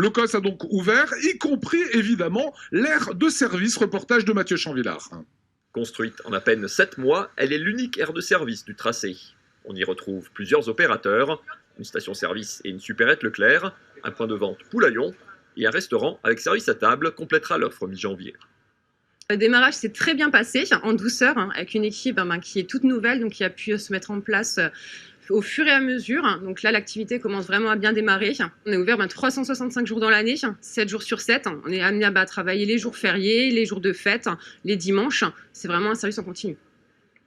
Le COS a donc ouvert, y compris évidemment l'aire de service, reportage de Mathieu Chanvillard. Construite en à peine 7 mois, elle est l'unique aire de service du tracé. On y retrouve plusieurs opérateurs, une station-service et une supérette Leclerc, un point de vente Poulaillon et un restaurant avec service à table complétera l'offre mi-janvier. Le démarrage s'est très bien passé, en douceur, avec une équipe qui est toute nouvelle, donc qui a pu se mettre en place au fur et à mesure. Donc là, l'activité commence vraiment à bien démarrer. On est ouvert 365 jours dans l'année, 7 jours sur 7. On est amené à travailler les jours fériés, les jours de fête, les dimanches. C'est vraiment un service en continu.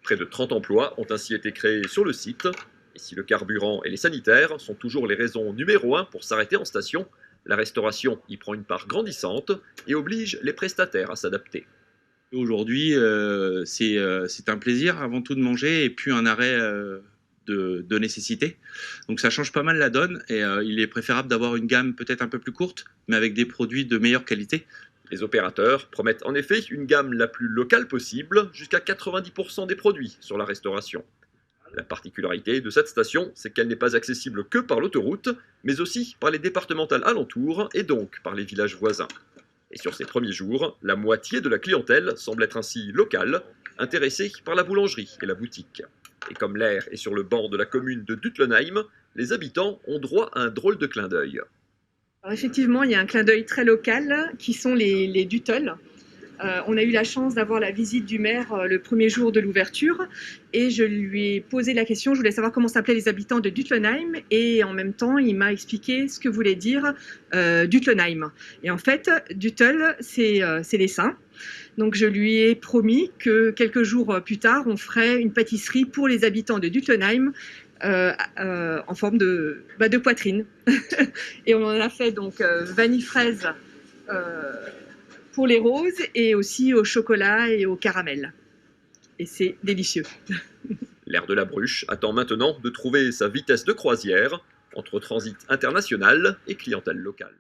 Près de 30 emplois ont ainsi été créés sur le site. Et si le carburant et les sanitaires sont toujours les raisons numéro 1 pour s'arrêter en station, la restauration y prend une part grandissante et oblige les prestataires à s'adapter. Aujourd'hui, c'est un plaisir avant tout de manger et puis un arrêt de nécessité. Donc ça change pas mal la donne et il est préférable d'avoir une gamme peut-être un peu plus courte, mais avec des produits de meilleure qualité. Les opérateurs promettent en effet une gamme la plus locale possible, jusqu'à 90% des produits sur la restauration. La particularité de cette station, c'est qu'elle n'est pas accessible que par l'autoroute, mais aussi par les départementales alentours et donc par les villages voisins. Et sur ces premiers jours, la moitié de la clientèle semble être ainsi locale, intéressée par la boulangerie et la boutique. Et comme l'aire est sur le bord de la commune de Duttlenheim, les habitants ont droit à un drôle de clin d'œil. Alors effectivement, il y a un clin d'œil très local qui sont les Duttel. On a eu la chance d'avoir la visite du maire le premier jour de l'ouverture et je lui ai posé la question, je voulais savoir comment s'appelaient les habitants de Duttlenheim et en même temps il m'a expliqué ce que voulait dire Duttlenheim. Et en fait, Duttel, c'est les saints. Donc je lui ai promis que quelques jours plus tard, on ferait une pâtisserie pour les habitants de Duttlenheim en forme de poitrine. Et on en a fait donc vanille fraise pour les roses et aussi au chocolat et au caramel. Et c'est délicieux. L'aire de la Bruche attend maintenant de trouver sa vitesse de croisière entre transit international et clientèle locale.